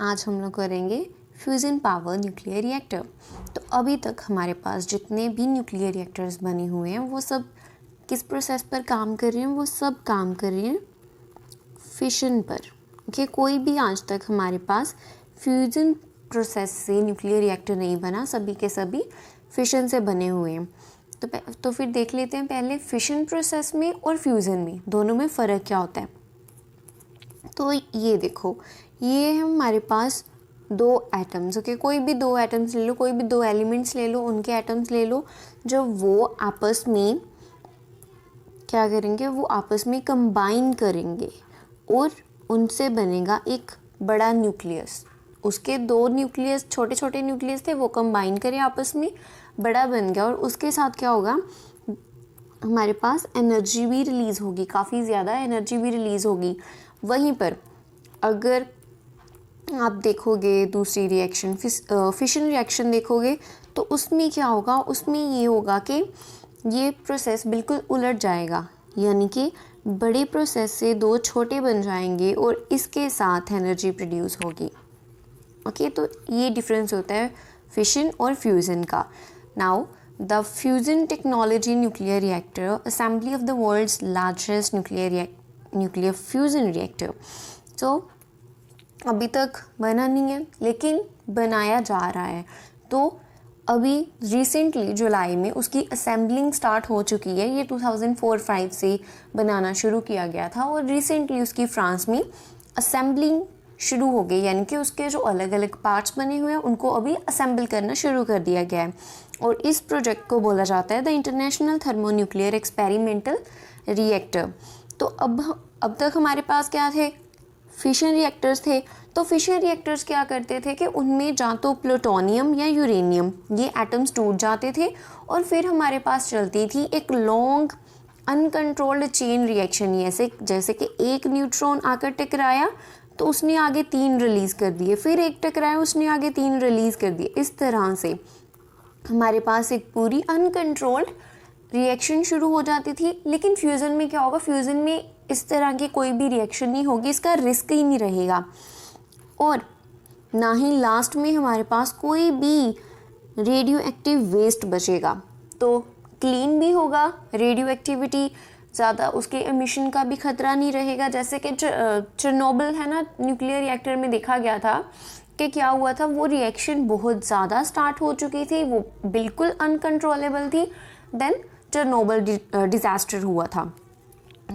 आज हम लोग करेंगे फ्यूज़न पावर न्यूक्लियर रिएक्टर। तो अभी तक हमारे पास जितने भी न्यूक्लियर रिएक्टर्स बने हुए हैं वो सब किस प्रोसेस पर काम कर रहे हैं? वो सब काम कर रहे हैं फिशन पर। ओके, कोई भी आज तक हमारे पास फ्यूज़न प्रोसेस से न्यूक्लियर रिएक्टर नहीं बना, सभी के सभी फिशन से बने हुए हैं। तो फिर देख लेते हैं पहले फिशन प्रोसेस में और फ्यूज़न में दोनों में फ़र्क क्या होता है। तो ये देखो, ये है हमारे पास दो एटम्स। ओके, कोई भी दो एटम्स ले लो, कोई भी दो एलिमेंट्स ले लो, उनके एटम्स ले लो। जब वो आपस में क्या करेंगे, वो आपस में कंबाइन करेंगे और उनसे बनेगा एक बड़ा न्यूक्लियस। उसके दो न्यूक्लियस, छोटे छोटे न्यूक्लियस थे, वो कंबाइन करे आपस में, बड़ा बन गया। और उसके साथ क्या होगा, हमारे पास एनर्जी भी रिलीज़ होगी, काफ़ी ज़्यादा एनर्जी भी रिलीज़ होगी। वहीं पर अगर आप देखोगे दूसरी रिएक्शन, फिशन रिएक्शन देखोगे, तो उसमें क्या होगा, उसमें ये होगा कि ये प्रोसेस बिल्कुल उलट जाएगा, यानी कि बड़े प्रोसेस से दो छोटे बन जाएंगे और इसके साथ एनर्जी प्रोड्यूस होगी। ओके, तो ये डिफरेंस होता है फिशन और फ्यूज़न का। Now the fusion technology nuclear reactor, assembly of the world's largest nuclear fusion reactor. तो अभी तक बना नहीं है लेकिन बनाया जा रहा है। तो अभी रिसेंटली जुलाई में उसकी असेंबलिंग स्टार्ट हो चुकी है। ये 2004-05 से बनाना शुरू किया गया था और रिसेंटली उसकी फ्रांस में असेंबलिंग शुरू हो गई, यानी कि उसके जो अलग अलग पार्ट्स बने हुए हैं उनको अभी असेंबल करना शुरू कर दिया गया है। और इस प्रोजेक्ट को बोला जाता है the international thermonuclear experimental reactor. तो अब तक हमारे पास क्या थे, फिशन रिएक्टर्स थे। तो फिशन रिएक्टर्स क्या करते थे कि उनमें या तो प्लूटोनियम या यूरेनियम, ये एटम्स टूट जाते थे और फिर हमारे पास चलती थी एक लॉन्ग अनकंट्रोल्ड चेन रिएक्शन। जैसे कि एक न्यूट्रॉन आकर टकराया तो उसने आगे 3 रिलीज़ कर दिए, फिर एक टकराया उसने आगे 3 रिलीज़ कर दिए। इस तरह से हमारे पास एक पूरी अनकंट्रोल्ड रिएक्शन शुरू हो जाती थी। लेकिन फ्यूज़न में क्या होगा, फ्यूज़न में इस तरह की कोई भी रिएक्शन नहीं होगी, इसका रिस्क ही नहीं रहेगा और ना ही लास्ट में हमारे पास कोई भी रेडियो एक्टिव वेस्ट बचेगा। तो क्लीन भी होगा, रेडियो एक्टिविटी ज़्यादा, उसके एमिशन का भी खतरा नहीं रहेगा। जैसे कि चेरनोबिल है ना, न्यूक्लियर रिएक्टर में देखा गया था कि क्या हुआ था, वो रिएक्शन बहुत ज़्यादा स्टार्ट हो चुकी थी, वो बिल्कुल अनकंट्रोलेबल थी, देन चेरनोबिल डिज़ास्टर हुआ था।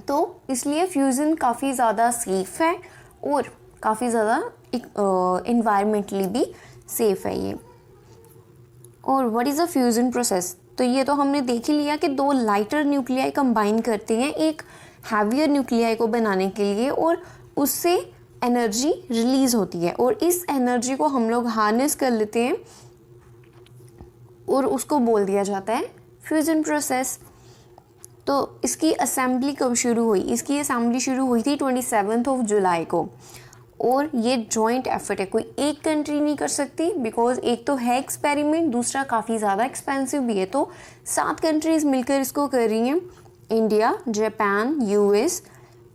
तो इसलिए फ्यूज़न काफ़ी ज़्यादा सेफ़ है और काफ़ी ज़्यादा इन्वायरमेंटली भी सेफ़ है ये। और what is a fusion process, तो ये तो हमने देख ही लिया कि दो लाइटर न्यूक्लियाई कंबाइन करते हैं एक हैवियर न्यूक्लियाई को बनाने के लिए और उससे एनर्जी रिलीज़ होती है और इस एनर्जी को हम लोग हार्नेस कर लेते हैं और उसको बोल दिया जाता है फ्यूज़न प्रोसेस। तो इसकी असेंबली कब शुरू हुई, इसकी असेंबली शुरू हुई थी 27 जुलाई को और ये जॉइंट एफर्ट है, कोई एक कंट्री नहीं कर सकती बिकॉज एक तो है एक्सपेरिमेंट, दूसरा काफ़ी ज़्यादा एक्सपेंसिव भी है। तो 7 कंट्रीज़ मिलकर इसको कर रही हैं, India, Japan, US,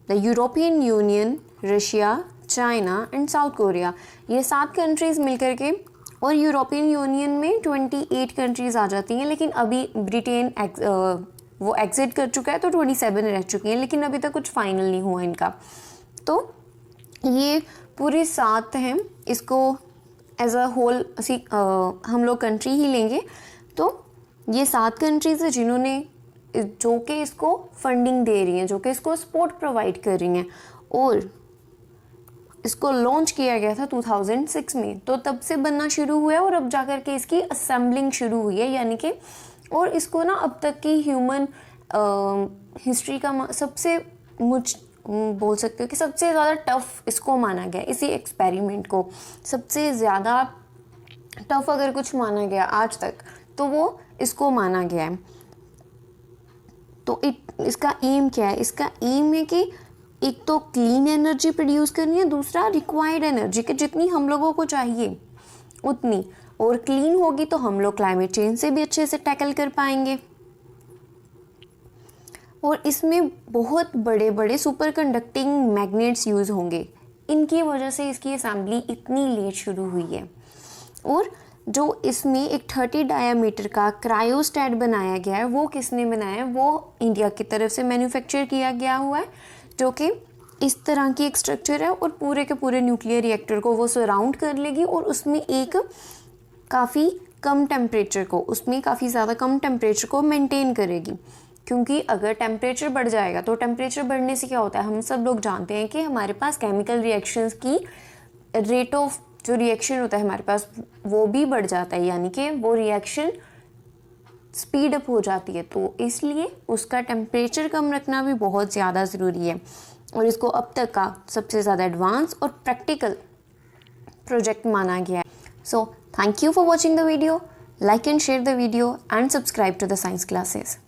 the European union, Russia, China and south Korea. ये 7 कंट्रीज़ मिलकर के, और यूरोपियन यूनियन में 28 कंट्रीज़ आ जाती हैं, लेकिन अभी ब्रिटेन वो एग्जिट कर चुका है तो 27 रह चुकी हैं, लेकिन अभी तक कुछ फाइनल नहीं हुआ इनका। तो ये पूरे 7 हैं, इसको एज अ होल हम लोग कंट्री ही लेंगे। तो ये 7 कंट्रीज़ हैं जिन्होंने, जो कि इसको फंडिंग दे रही हैं, जो कि इसको सपोर्ट प्रोवाइड कर रही हैं और इसको लॉन्च किया गया था 2006 में। तो तब से बनना शुरू हुआ है और अब जाकर के इसकी असेंबलिंग शुरू हुई है, यानी कि और इसको ना अब तक की ह्यूमन हिस्ट्री का सबसे बोल सकते हो कि सबसे ज़्यादा टफ इसको माना गया, इसी एक्सपेरिमेंट को सबसे ज़्यादा टफ अगर कुछ माना गया आज तक तो वो इसको माना गया है। तो इसका एम क्या है, इसका एम है कि एक तो क्लीन एनर्जी प्रोड्यूस करनी है, दूसरा रिक्वायर्ड एनर्जी कि जितनी हम लोगों को चाहिए उतनी, और क्लीन होगी तो हम लोग क्लाइमेट चेंज से भी अच्छे से टैकल कर पाएंगे। और इसमें बहुत बड़े बड़े सुपर कंडक्टिंग मैग्नेट्स यूज़ होंगे। इनकी वजह से इसकी असेंबली इतनी लेट शुरू हुई है। और जो इसमें एक 30 डायामीटर का क्रायोस्टैट बनाया गया है, वो किसने बनाया है? वो इंडिया की तरफ से मैन्युफैक्चर किया गया हुआ है, जो कि इस तरह की एक स्ट्रक्चर है और पूरे के पूरे न्यूक्लियर रिएक्टर को वो सराउंड कर लेगी और उसमें एक काफ़ी ज़्यादा कम टेम्परेचर को मेंटेन करेगी। क्योंकि अगर टेम्परेचर बढ़ जाएगा तो टेम्परेचर बढ़ने से क्या होता है, हम सब लोग जानते हैं कि हमारे पास केमिकल रिएक्शंस की रेट ऑफ जो रिएक्शन होता है हमारे पास वो भी बढ़ जाता है, यानी कि वो रिएक्शन स्पीड अप हो जाती है। तो इसलिए उसका टेम्परेचर कम रखना भी बहुत ज़्यादा ज़रूरी है और इसको अब तक का सबसे ज़्यादा एडवांस और प्रैक्टिकल प्रोजेक्ट माना गया है। So thank you for watching the video, like and share the video and subscribe to the science classes.